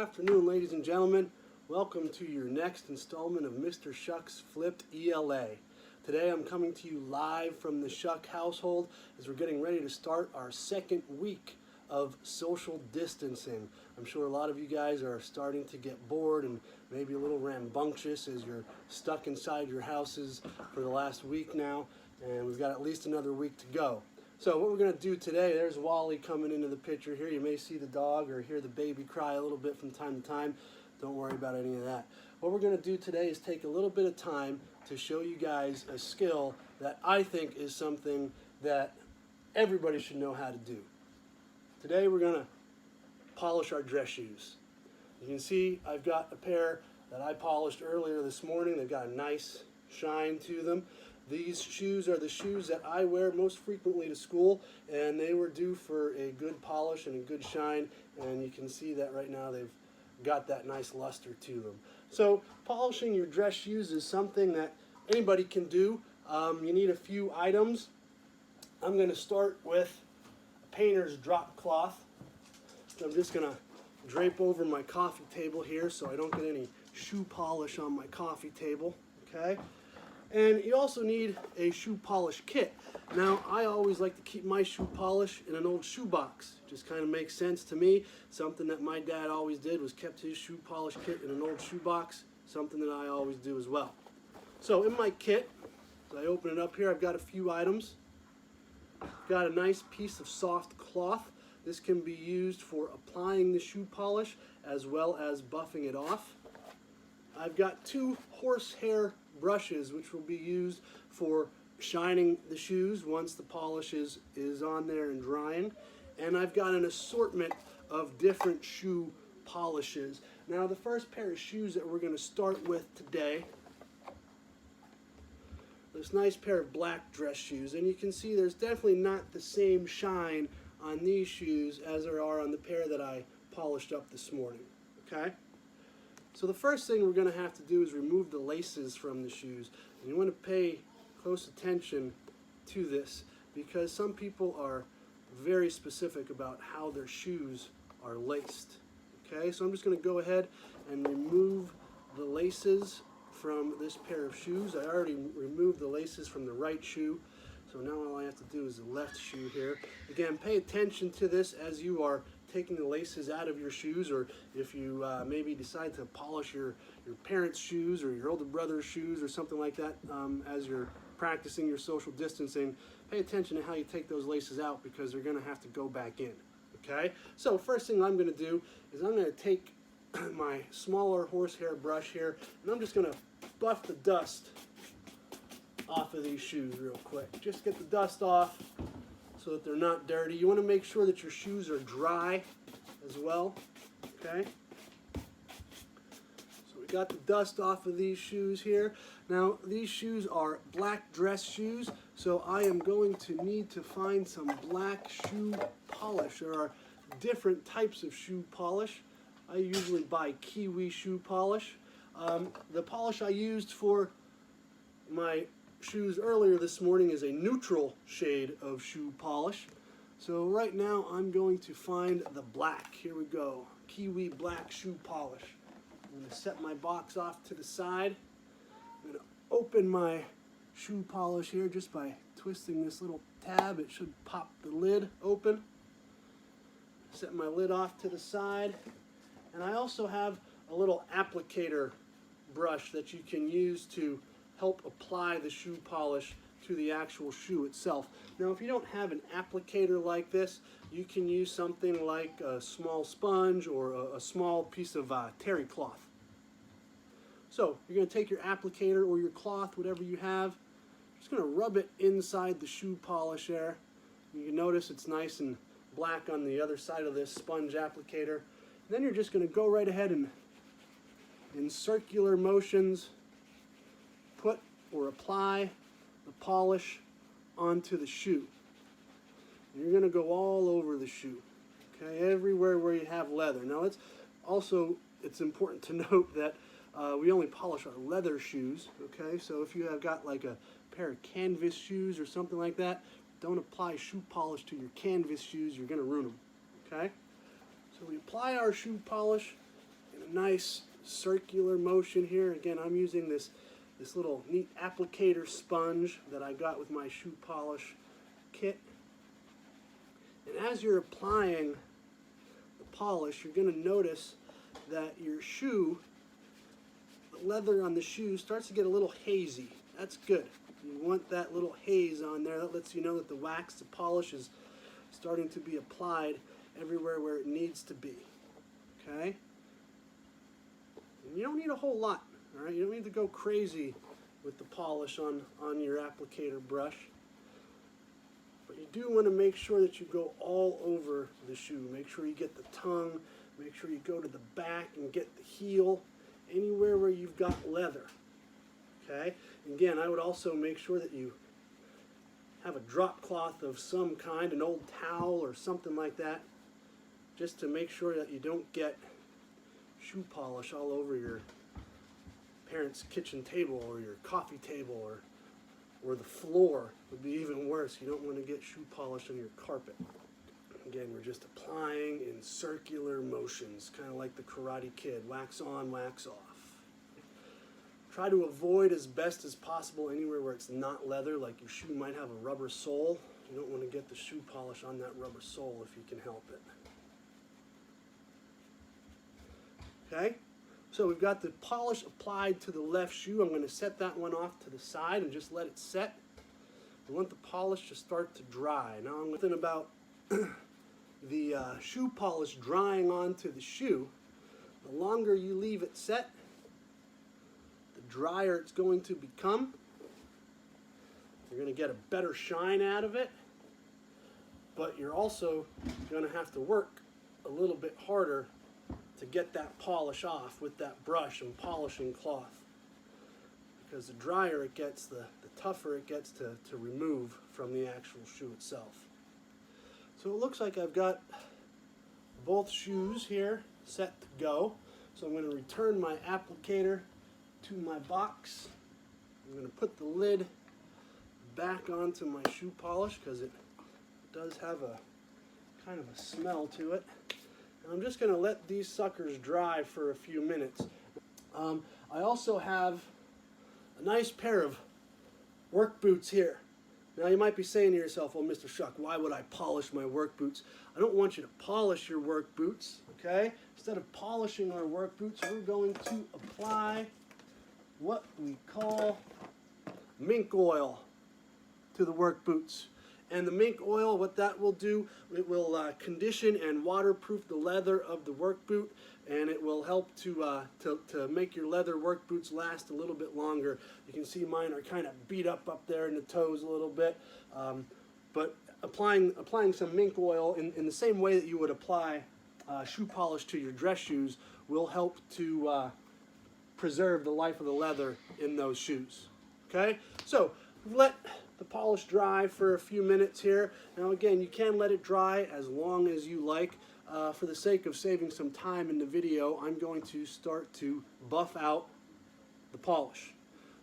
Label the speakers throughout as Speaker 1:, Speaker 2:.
Speaker 1: afternoon, ladies and gentlemen. Welcome to your next installment of Mr. Shuck's Flipped ELA. Today I'm coming to you live from the Shuck household as we're getting ready to start our second week of social distancing. I'm sure a lot of you guys are starting to get bored and maybe a little rambunctious as you're stuck inside your houses for the last week now, and we've got at least another week to go. So what we're going to do today, there's Wally coming into the picture here. You may see the dog or hear the baby cry a little bit from time to time. Don't worry about any of that. What we're going to do today is take a little bit of time to show you guys a skill that I think is something that everybody should know how to do. Today we're going to polish our dress shoes. You can see I've got a pair that I polished earlier this morning. They've got a nice shine to them. These shoes are the shoes that I wear most frequently to school, and they were due for a good polish and a good shine, and you can see that right now they've got that nice luster to them. So polishing your dress shoes is something that anybody can do. You need a few items. I'm going to start with a painter's drop cloth. I'm just going to drape over my coffee table here so I don't get any shoe polish on my coffee table. Okay. And you also need a shoe polish kit. Now, I always like to keep my shoe polish in an old shoe box. Just kind of makes sense to me. Something that my dad always did was kept his shoe polish kit in an old shoe box. Something that I always do as well. So in my kit, as I open it up here, I've got a few items. Got a nice piece of soft cloth. This can be used for applying the shoe polish as well as buffing it off. I've got two horsehair brushes which will be used for shining the shoes once the polish is on there and drying. And I've got an assortment of different shoe polishes. Now the first pair of shoes that we're going to start with today, this nice pair of black dress shoes, and you can see there's definitely not the same shine on these shoes as there are on the pair that I polished up this morning. Okay? So the first thing we're going to have to do is remove the laces from the shoes. And you want to pay close attention to this because some people are very specific about how their shoes are laced. Okay, so I'm just going to go ahead and remove the laces from this pair of shoes. I already removed the laces from the right shoe, so now all I have to do is the left shoe here. Again, pay attention to this as you are taking the laces out of your shoes, or if you maybe decide to polish your parents' shoes or your older brother's shoes or something like that as you're practicing your social distancing. Pay attention to how you take those laces out because they're going to have to go back in. Okay, so first thing I'm going to do is I'm going to take my smaller horsehair brush here and I'm just going to buff the dust off of these shoes real quick. Just get the dust off so that they're not dirty. You want to make sure that your shoes are dry as well. Okay, so we got the dust off of these shoes here. Now these shoes are black dress shoes, so I am going to need to find some black shoe polish. There are different types of shoe polish. I usually buy Kiwi shoe polish. The polish I used for my shoes earlier this morning is a neutral shade of shoe polish. So right now I'm going to find the black. Here we go. Kiwi black shoe polish. I'm going to set my box off to the side. I'm going to open my shoe polish here just by twisting this little tab. It should pop the lid open. Set my lid off to the side. And I also have a little applicator brush that you can use to help apply the shoe polish to the actual shoe itself. Now if you don't have an applicator like this, you can use something like a small sponge or a small piece of terry cloth. So you're going to take your applicator or your cloth, whatever you have, just going to rub it inside the shoe polish there. You can notice it's nice and black on the other side of this sponge applicator. And then you're just going to go right ahead and in circular motions put or apply the polish onto the shoe. And you're going to go all over the shoe, okay, everywhere where you have leather. Now it's important to note that we only polish our leather shoes, okay, so if you have got like a pair of canvas shoes or something like that, don't apply shoe polish to your canvas shoes, you're going to ruin them, okay. So we apply our shoe polish a nice circular motion here. Again, I'm using this little neat applicator sponge that I got with my shoe polish kit. And as you're applying the polish, you're going to notice that your shoe, the leather on the shoe, starts to get a little hazy. That's good. You want that little haze on there. That lets you know that the wax, the polish is starting to be applied everywhere where it needs to be. Okay? And you don't need a whole lot. All right? You don't need to go crazy with the polish on your applicator brush. But you do want to make sure that you go all over the shoe. Make sure you get the tongue. Make sure you go to the back and get the heel. Anywhere where you've got leather. Okay? Again, I would also make sure that you have a drop cloth of some kind, an old towel or something like that, just to make sure that you don't get shoe polish all over your parents' kitchen table or your coffee table, or the floor would be even worse. You don't want to get shoe polish on your carpet. Again, we're just applying in circular motions, kind of like the Karate Kid, wax on, wax off. Try to avoid as best as possible anywhere where it's not leather, like your shoe might have a rubber sole. You don't want to get the shoe polish on that rubber sole if you can help it. Okay, so we've got the polish applied to the left shoe. I'm going to set that one off to the side and just let it set. We want the polish to start to dry. Now I'm thinking about the shoe polish drying onto the shoe. The longer you leave it set, the drier it's going to become. You're going to get a better shine out of it, but you're also going to have to work a little bit harder to get that polish off with that brush and polishing cloth. Because the drier it gets, the tougher it gets to remove from the actual shoe itself. So it looks like I've got both shoes here set to go. So I'm going to return my applicator to my box. I'm going to put the lid back onto my shoe polish because it does have a kind of a smell to it. And I'm just going to let these suckers dry for a few minutes. I also have a nice pair of work boots here. Now you might be saying to yourself, well, Mr. Shuck, why would I polish my work boots? I don't want you to polish your work boots, okay? Instead of polishing our work boots, we're going to apply what we call mink oil to the work boots. And the mink oil, what that will do, it will condition and waterproof the leather of the work boot, and it will help to make your leather work boots last a little bit longer. You can see mine are kind of beat up there in the toes a little bit, but applying some mink oil in the same way that you would apply shoe polish to your dress shoes will help to preserve the life of the leather in those shoes. Okay, so let the polish dry for a few minutes here. Now again, you can let it dry as long as you like. For the sake of saving some time in the video, I'm going to start to buff out the polish.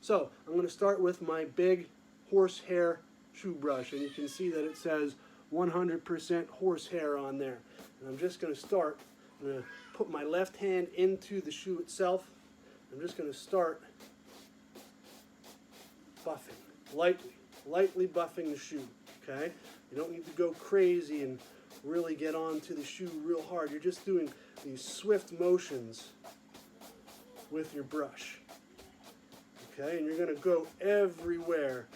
Speaker 1: So I'm going to start with my big horsehair shoe brush, and you can see that it says 100% horsehair on there. And I'm just going to start. I'm going to put my left hand into the shoe itself. I'm just going to start buffing, lightly buffing the shoe, okay? You don't need to go crazy and really get onto the shoe real hard. You're just doing these swift motions with your brush, okay? And you're going to go everywhere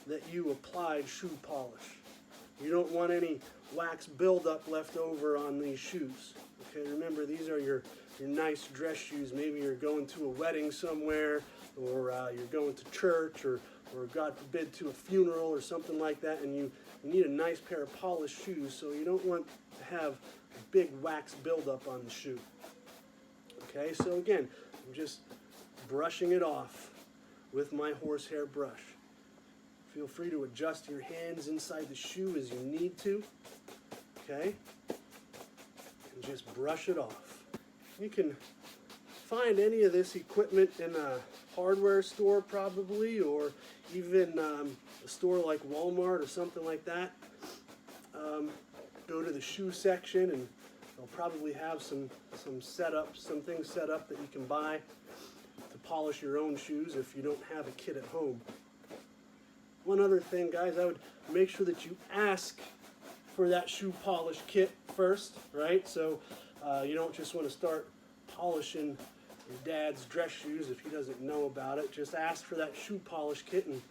Speaker 1: that you applied shoe polish. You don't want any wax buildup left over on these shoes, okay? Remember, these are your nice dress shoes. Maybe you're going to a wedding somewhere, or you're going to church, or God forbid to a funeral or something like that, and you need a nice pair of polished shoes, so you don't want to have a big wax buildup on the shoe. Okay, so again, I'm just brushing it off with my horsehair brush. Feel free to adjust your hands inside the shoe as you need to. Okay, and just brush it off. You can find any of this equipment in a hardware store probably, or even a store like Walmart or something like that. Go to the shoe section and They'll probably have some setup, some things set up that you can buy to polish your own shoes if you don't have a kit at home. One other thing, guys, I would make sure that you ask for that shoe polish kit first, right? So you don't just want to start polishing your dad's dress shoes if he doesn't know about it. Just ask for that shoe polish kit and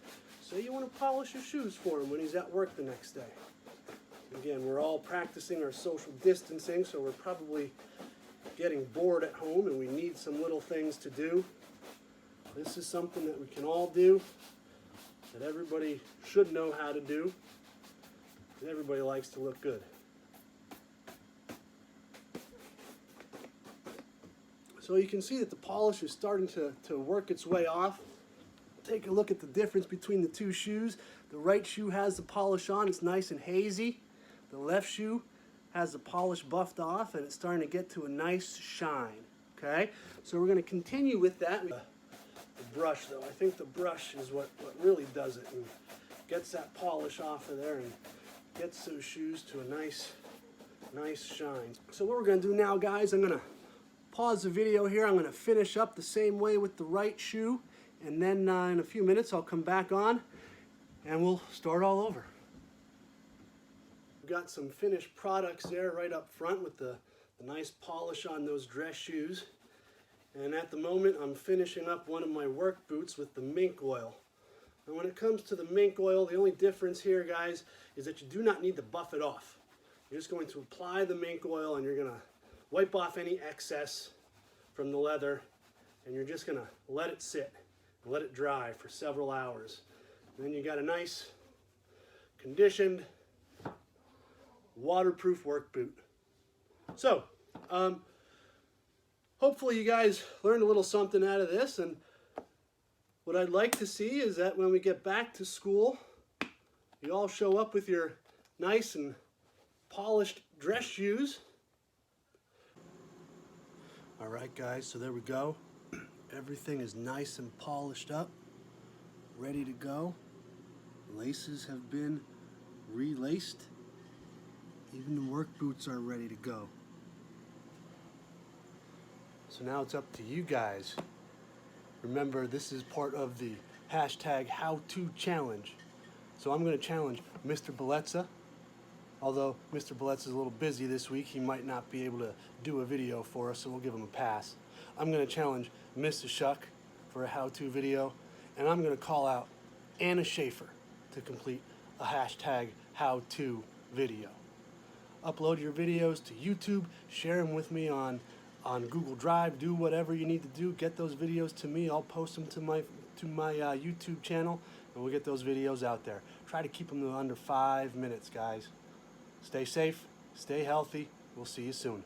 Speaker 1: say you want to polish your shoes for him when he's at work the next day. Again, we're all practicing our social distancing, so we're probably getting bored at home and we need some little things to do. This is something that we can all do, that everybody should know how to do, because everybody likes to look good. So you can see that the polish is starting to work its way off. Take a look at the difference between the two shoes. The right shoe has the polish on, it's nice and hazy. The left shoe has the polish buffed off and it's starting to get to a nice shine. Okay, so we're going to continue with that. The brush, though, I think the brush is what really does it and gets that polish off of there and gets those shoes to a nice shine. So what we're going to do now, guys, I'm going to pause the video here. I'm going to finish up the same way with the right shoe, and then in a few minutes I'll come back on and we'll start all over. We've got some finished products there right up front with the nice polish on those dress shoes. And at the moment I'm finishing up one of my work boots with the mink oil. And when it comes to the mink oil, the only difference here, guys, is that you do not need to buff it off. You're just going to apply the mink oil and you're going to wipe off any excess from the leather, and you're just going to let it sit and let it dry for several hours. And then you got a nice conditioned waterproof work boot. So hopefully you guys learned a little something out of this, and what I'd like to see is that when we get back to school, you all show up with your nice and polished dress shoes. All right, guys, so there we go. Everything is nice and polished up, ready to go. Laces have been relaced. Even the work boots are ready to go. So now it's up to you guys. Remember, this is part of the hashtag how-to challenge. So I'm going to challenge Mr. Bellezza. Although Mr. Bellezza is a little busy this week, he might not be able to do a video for us, so we'll give him a pass. I'm going to challenge Mr. Shuck for a how-to video, and I'm going to call out Anna Schaefer to complete a hashtag how-to video. Upload your videos to YouTube, share them with me on Google Drive, do whatever you need to do. Get those videos to me. I'll post them to my YouTube channel, and we'll get those videos out there. Try to keep them to under 5 minutes, guys. Stay safe, stay healthy. We'll see you soon.